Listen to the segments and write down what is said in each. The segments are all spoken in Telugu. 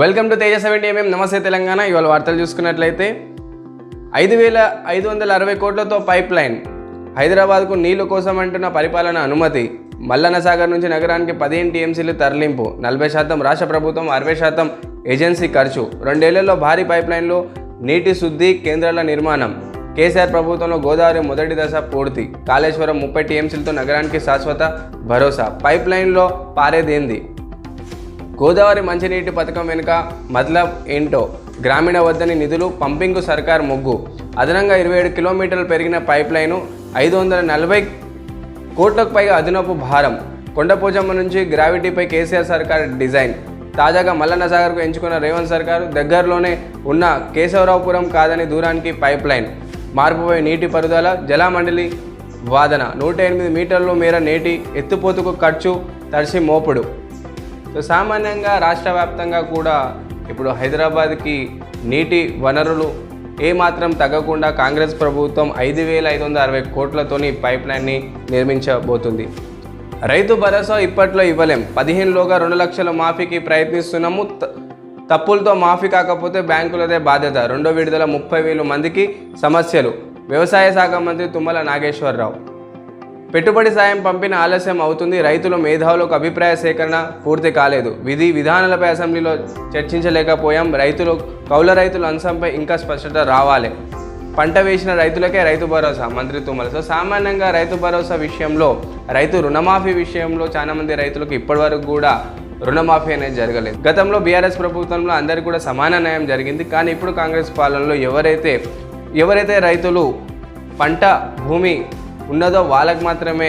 Welcome to Teja 70mm. నమస్తే తెలంగాణ. ఇవాళ వార్తలు చూసుకున్నట్లయితే 5,560 కోట్లతో పైప్ లైన్, హైదరాబాద్కు నీళ్లు కోసం అంటున్న పరిపాలన అనుమతి, మల్లన్న సాగర్ నుంచి నగరానికి 15 టీఎంసీలు తరలింపు, 40% రాష్ట్ర ప్రభుత్వం, 60% ఏజెన్సీ ఖర్చు, 2 ఏళ్లలో భారీ పైప్ లైన్లు, నీటి శుద్ధి కేంద్రాల నిర్మాణం, కేసీఆర్ ప్రభుత్వంలో గోదావరి మొదటి దశ పూర్తి, కాళేశ్వరం 30 టీఎంసీలతో నగరానికి శాశ్వత భరోసా. పైప్ లైన్లో పారేదేంది? గోదావరి మంచినీటి పథకం వెనుక మతలబ్ ఏంటో? గ్రామీణ వద్దని నిధులు పంపింగ్కు సర్కార్ మొగ్గు. అదనంగా 27 కిలోమీటర్లు పెరిగిన పైప్ లైను, 540 కోట్లకు పైగా అదనపు భారం. కొండపోచమ్మ నుంచి గ్రావిటీపై కేసీఆర్ సర్కార్ డిజైన్. తాజాగా మల్లన్న సాగర్కు ఎంచుకున్న రేవంత్ సర్కారు దగ్గరలోనే ఉన్న కేశవరావుపురం కాదని దూరానికి పైప్ లైన్. మార్పుపై నీటి పారుదల జలమండలి వాదన. 108 మీటర్ల మేర నేటి ఎత్తుపోతుకు ఖర్చు, తడిసి మోపుడు. సో సామాన్యంగా రాష్ట్ర వ్యాప్తంగా కూడా ఇప్పుడు హైదరాబాద్కి నీటి వనరులు ఏమాత్రం తగ్గకుండా కాంగ్రెస్ ప్రభుత్వం 5,560 కోట్లతోని పైప్ లైన్ని నిర్మించబోతుంది. రైతు భరోసా ఇప్పట్లో ఇవ్వలేం, 15లోగా 2 లక్షల మాఫీకి ప్రయత్నిస్తున్నాము, తప్పులతో మాఫీ కాకపోతే బ్యాంకులదే బాధ్యత. రెండో విడుదల 30,000 మందికి సమస్యలు. వ్యవసాయ శాఖ మంత్రి తుమ్మల నాగేశ్వరరావు. పెట్టుబడి సాయం పంపిన ఆలస్యం అవుతుంది, రైతుల మేధావులకు అభిప్రాయ సేకరణ పూర్తి కాలేదు, విధి విధానాలపై అసెంబ్లీలో చర్చించలేకపోయాం, కౌలు రైతుల అంశంపై ఇంకా స్పష్టత రావాలి, పంట వేసిన రైతులకే రైతు భరోసా మంత్రి తుమ్మల. సో సామాన్యంగా రైతు భరోసా విషయంలో, రైతు రుణమాఫీ విషయంలో చాలామంది రైతులకు ఇప్పటివరకు కూడా రుణమాఫీ అనేది జరగలేదు. గతంలో బీఆర్ఎస్ ప్రభుత్వంలో అందరికీ కూడా సమాన న్యాయం జరిగింది. కానీ ఇప్పుడు కాంగ్రెస్ పాలనలో ఎవరైతే రైతులు పంట భూమి ఉన్నదో వాళ్ళకి మాత్రమే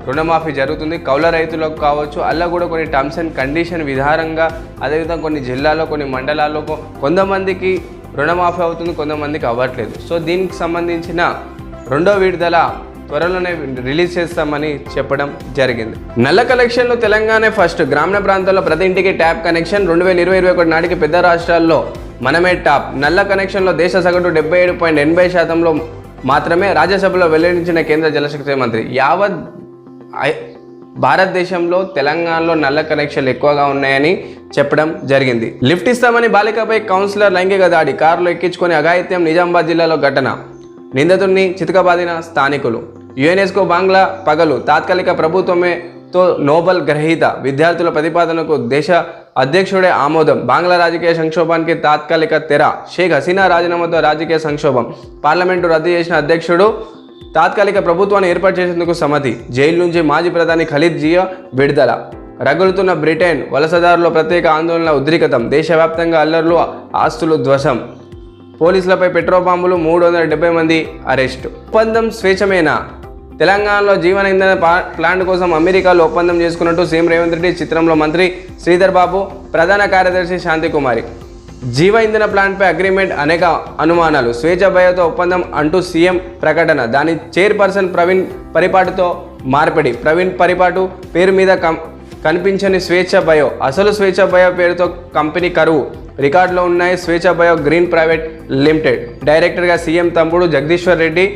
రుణమాఫీ జరుగుతుంది. కౌల రైతులకు కావచ్చు, అలా కూడా కొన్ని టర్మ్స్ అండ్ కండిషన్ విధానంగా, అదేవిధంగా కొన్ని జిల్లాల్లో కొన్ని మండలాల్లో కొంతమందికి రుణమాఫీ అవుతుంది, కొంతమందికి అవ్వట్లేదు. సో దీనికి సంబంధించిన రెండో విడుదల త్వరలోనే రిలీజ్ చేస్తామని చెప్పడం జరిగింది. నల్ల కనెక్షన్లు తెలంగాణ ఫస్ట్. గ్రామీణ ప్రాంతాల్లో ప్రతి ఇంటికి ట్యాప్ కనెక్షన్. 2020-21 నాటికి పెద్ద రాష్ట్రాల్లో మనమే టాప్. నల్ల కనెక్షన్లో దేశ సగటు 77.80%లో మాత్రమే. రాజ్యసభలో వెల్లడించిన కేంద్ర జలశక్తి మంత్రి. యావత్ భారతదేశంలో తెలంగాణలో నల్ల కనెక్షన్లు ఎక్కువగా ఉన్నాయని చెప్పడం జరిగింది. లిఫ్ట్ ఇస్తామని బాలికపై కౌన్సిలర్ లైంగిక దాడి. కారులో ఎక్కించుకొని అఘాయిత్యం. నిజామాబాద్ జిల్లాలో ఘటన. నిందితుడిని చితకబాదిన స్థానికులు. యుఎన్ఎస్కో బంగ్లా పగలు. తాత్కాలిక ప్రభుత్వమేతో నోబెల్ గ్రహీత. విద్యార్థుల ప్రతిపాదనకు దేశ అధ్యక్షుడే ఆమోదం. బంగ్లా రాజకీయ సంక్షోభానికి తాత్కాలిక తెర. షేక్ హసీనా రాజీనామాతో రాజకీయ సంక్షోభం. పార్లమెంటు రద్దు చేసిన అధ్యక్షుడు. తాత్కాలిక ప్రభుత్వాన్ని ఏర్పాటు చేసేందుకు సమ్మతి. జైలు నుంచి మాజీ ప్రధాని ఖలీద్ జియా విడుదల. రగులుతున్న బ్రిటన్. వలసదారుల ప్రత్యేక ఆందోళన ఉద్రిక్తం. దేశవ్యాప్తంగా అల్లర్లు, ఆస్తులు ధ్వంసం. పోలీసులపై పెట్రోల్ బాంబులు. 370 మంది అరెస్టు. ఒప్పందం స్వేచ్ఛమేనా? తెలంగాణలో జీవన ఇంధన ప్లాంట్ కోసం అమెరికాలో ఒప్పందం చేసుకున్నట్టు సీఎం రేవంత్ రెడ్డి. చిత్రంలో మంత్రి శ్రీధర్ బాబు, ప్రధాన కార్యదర్శి శాంతికుమారి. జీవ ఇంధన ప్లాంట్పై అగ్రిమెంట్, అనేక అనుమానాలు. స్వేచ్ఛ భయతో ఒప్పందం అంటూ సీఎం ప్రకటన. దాని చైర్పర్సన్ ప్రవీణ్ పరిపాటుతో మార్పిడి. ప్రవీణ్ పరిపాటు పేరు మీద కనిపించని స్వేచ్ఛ బయో. అసలు స్వేచ్ఛ బయో పేరుతో కంపెనీ కరువు. రికార్డులో ఉన్నాయి. స్వేచ్ఛ బయో గ్రీన్ ప్రైవేట్ లిమిటెడ్. డైరెక్టర్గా సీఎం తమ్ముడు జగదీశ్వర్ రెడ్డి.